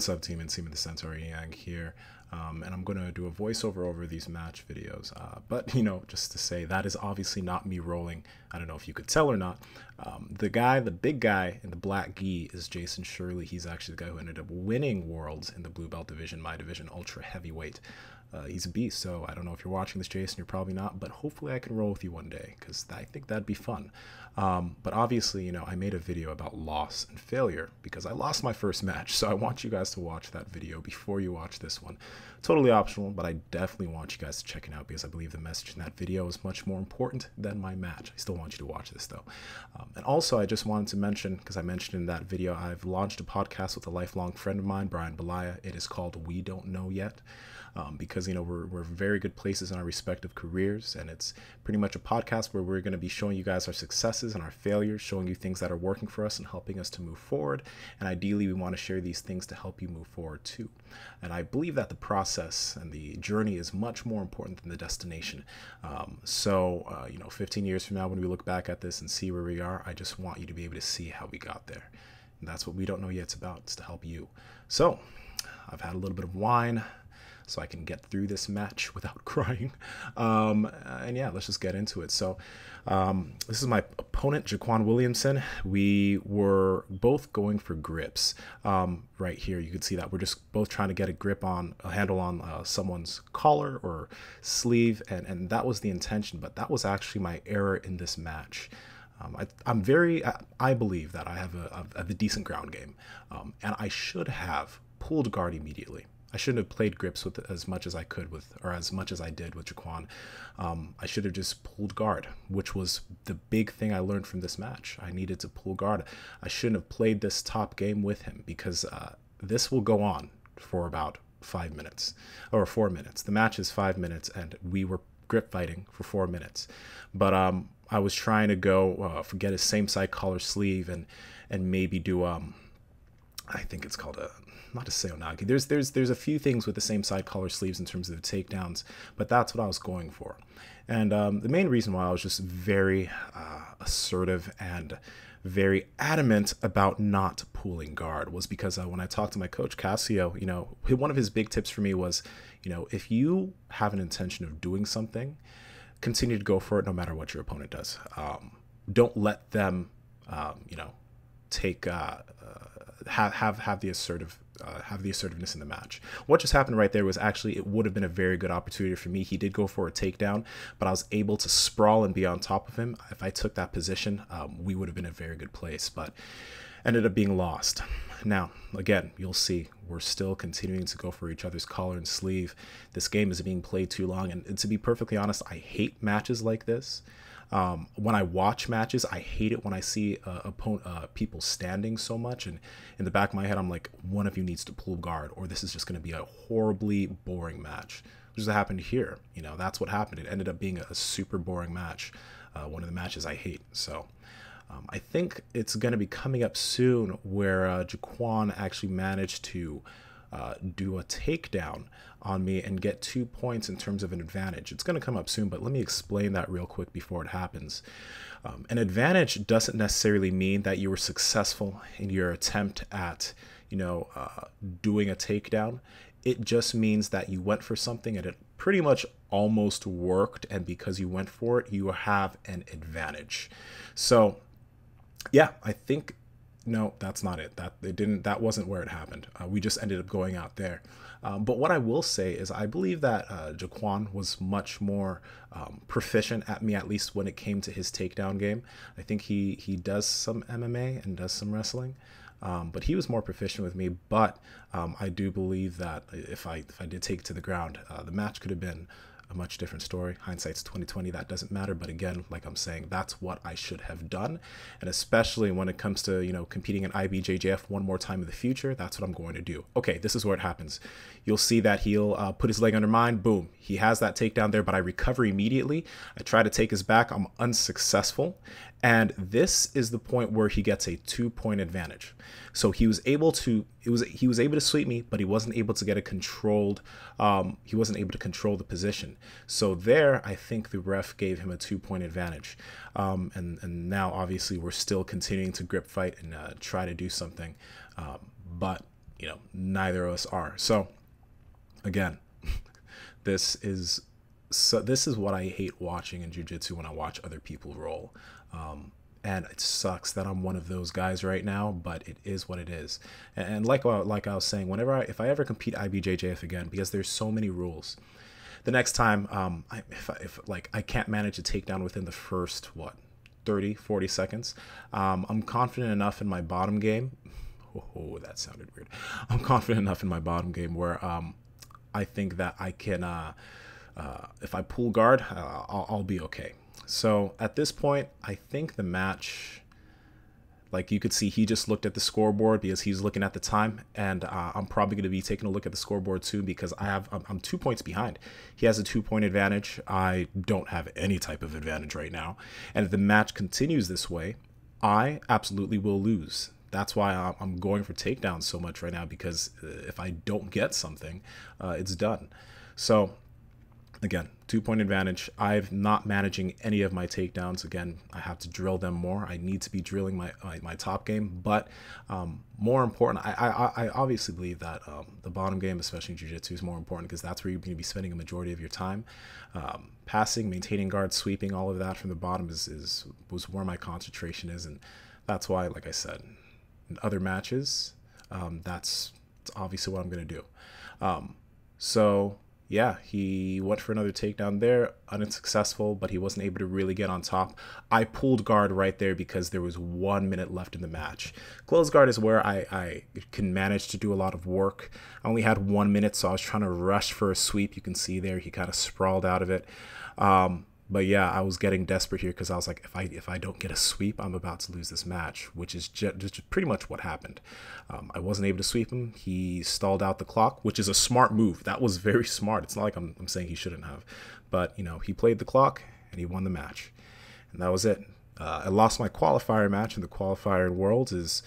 What's up, team? It's Seaman the Centaur Yang here, and I'm going to do a voiceover over these match videos. But, just to say, that is obviously not me rolling. I don't know if you could tell or not. The big guy in the black gi is Jason Shirley. He's actually the guy who ended up winning Worlds in the blue belt division, my division, ultra heavyweight. He's a beast, so I don't know if you're watching this, Jason. You're probably not, but hopefully I can roll with you one day, because I think that'd be fun. But obviously, I made a video about loss and failure because I lost my first match, so I want you guys to watch that video before you watch this one. Totally optional, but I definitely want you guys to check it out because I believe the message in that video is much more important than my match. I still want you to watch this, though. And also, I just wanted to mention, because I mentioned in that video, I've launched a podcast with a lifelong friend of mine, Brian Belaya. It is called We Don't Know Yet. Because we're very good places in our respective careers, and it's pretty much a podcast where we're going to be showing you guys our successes and our failures, showing you things that are working for us and helping us to move forward, and ideally we want to share these things to help you move forward too. And I believe that the process and the journey is much more important than the destination. 15 years from now, when we look back at this and see where we are, I just want you to be able to see how we got there, and that's what We Don't Know Yet's about. It's to help you. So I've had a little bit of wine so I can get through this match without crying. And yeah, let's just get into it. So this is my opponent, Jaquan Williamson. We were both going for grips. Right here, you can see that we're just both trying to get a handle on someone's collar or sleeve, and that was the intention, but that was actually my error in this match. I believe that I have a decent ground game, and I should have pulled guard immediately. I shouldn't have played grips with as much as I could or as much as I did with Jaquan. I should have just pulled guard, which was the big thing I learned from this match. I needed to pull guard. I shouldn't have played this top game with him because this will go on for about 5 minutes or 4 minutes. The match is 5 minutes and we were grip fighting for 4 minutes. But I was trying to go get his same side collar sleeve and maybe do I think it's called not a Seonagi. There's a few things with the same side collar sleeves in terms of the takedowns, but that's what I was going for. And the main reason why I was just very assertive and very adamant about not pulling guard was because when I talked to my coach Cassio, one of his big tips for me was, if you have an intention of doing something, continue to go for it no matter what your opponent does. Don't let them, have the assertiveness in the match. What just happened right there was actually, it would have been a very good opportunity for me. He did go for a takedown, but I was able to sprawl and be on top of him. If I took that position, we would have been in a very good place, but ended up being lost. Now, again, you'll see we're still continuing to go for each other's collar and sleeve. This game is being played too long, and to be perfectly honest, I hate matches like this. When I watch matches, I hate it when I see people standing so much, and in the back of my head, I'm like, one of you needs to pull guard, or this is just going to be a horribly boring match, which has happened here. That's what happened. It ended up being a super boring match, one of the matches I hate. So I think it's going to be coming up soon where Jaquan actually managed to do a takedown on me and get 2 points in terms of an advantage. It's going to come up soon, but let me explain that real quick before it happens. An advantage doesn't necessarily mean that you were successful in your attempt at, doing a takedown. It just means that you went for something and it pretty much almost worked, and because you went for it, you have an advantage. So, yeah, I think no, that's not it. That wasn't where it happened. We just ended up going out there. But what I will say is I believe that Jaquan was much more proficient at me, at least when it came to his takedown game. I think he does some MMA and does some wrestling. But he was more proficient with me. But I do believe that if I did take it to the ground, the match could have been a much different story. Hindsight's 2020. That doesn't matter. But again, like I'm saying, that's what I should have done. And especially when it comes to, competing in IBJJF one more time in the future, that's what I'm going to do. Okay, this is where it happens. You'll see that he'll put his leg under mine. Boom. He has that takedown there, but I recover immediately. I try to take his back. I'm unsuccessful. And this is the point where he gets a 2-point advantage. So he was able to sweep me, but he wasn't able to get a controlled, he wasn't able to control the position. So there, I think the ref gave him a 2-point advantage. And now obviously we're still continuing to grip fight and try to do something. But you know, neither of us are. So again, this is what I hate watching in jiu-jitsu when I watch other people roll. And it sucks that I'm one of those guys right now, but it is what it is. And like I was saying, if I ever compete IBJJF again, because there's so many rules, the next time, if I can't manage a takedown within the first 30-40 seconds, I'm confident enough in my bottom game. Oh, that sounded weird. I'm confident enough in my bottom game where I think that I can, if I pull guard, I'll be okay. So at this point, I think the match, like you could see, he just looked at the scoreboard because he's looking at the time, and I'm probably going to be taking a look at the scoreboard too because I'm 2 points behind. He has a 2-point advantage. I don't have any type of advantage right now, and if the match continues this way, I absolutely will lose. That's why I'm going for takedowns so much right now, because if I don't get something, it's done. So again, 2-point advantage. I'm not managing any of my takedowns. Again, I have to drill them more. I need to be drilling my top game. But more important, I obviously believe that the bottom game, especially in jiu-jitsu, is more important because that's where you're going to be spending a majority of your time. Passing, maintaining guard, sweeping, all of that from the bottom was where my concentration is. And that's why, like I said, in other matches, that's obviously what I'm going to do. So yeah, he went for another takedown there, unsuccessful, but he wasn't able to really get on top. I pulled guard right there because there was 1 minute left in the match. Close guard is where I can manage to do a lot of work. I only had 1 minute, so I was trying to rush for a sweep. You can see there, he kind of sprawled out of it. But yeah, I was getting desperate here because I was like, if I don't get a sweep, I'm about to lose this match, which is just pretty much what happened. I wasn't able to sweep him. He stalled out the clock, which is a smart move. That was very smart. It's not like I'm saying he shouldn't have. But, you know, he played the clock and he won the match. And that was it. I lost my qualifier match, and the qualifier in Worlds is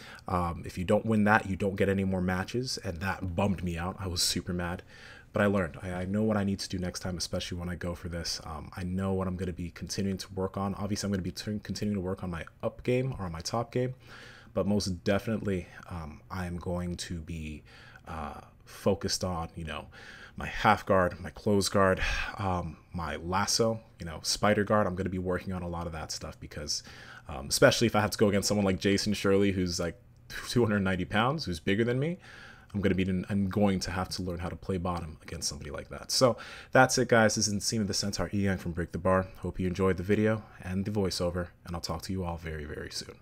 if you don't win that, you don't get any more matches. And that bummed me out. I was super mad. But I learned. I know what I need to do next time, especially when I go for this. I know what I'm going to be continuing to work on. Obviously, I'm going to be continuing to work on my up game or on my top game. But most definitely, I am going to be focused on, you know, my half guard, my close guard, my lasso, you know, spider guard. I'm going to be working on a lot of that stuff because especially if I have to go against someone like Jason Shirley, who's like 290 pounds, who's bigger than me. I'm going to have to learn how to play bottom against somebody like that. So that's it, guys. This is Nsima the Centaur Yang from Break the Bar. Hope you enjoyed the video and the voiceover, and I'll talk to you all very, very soon.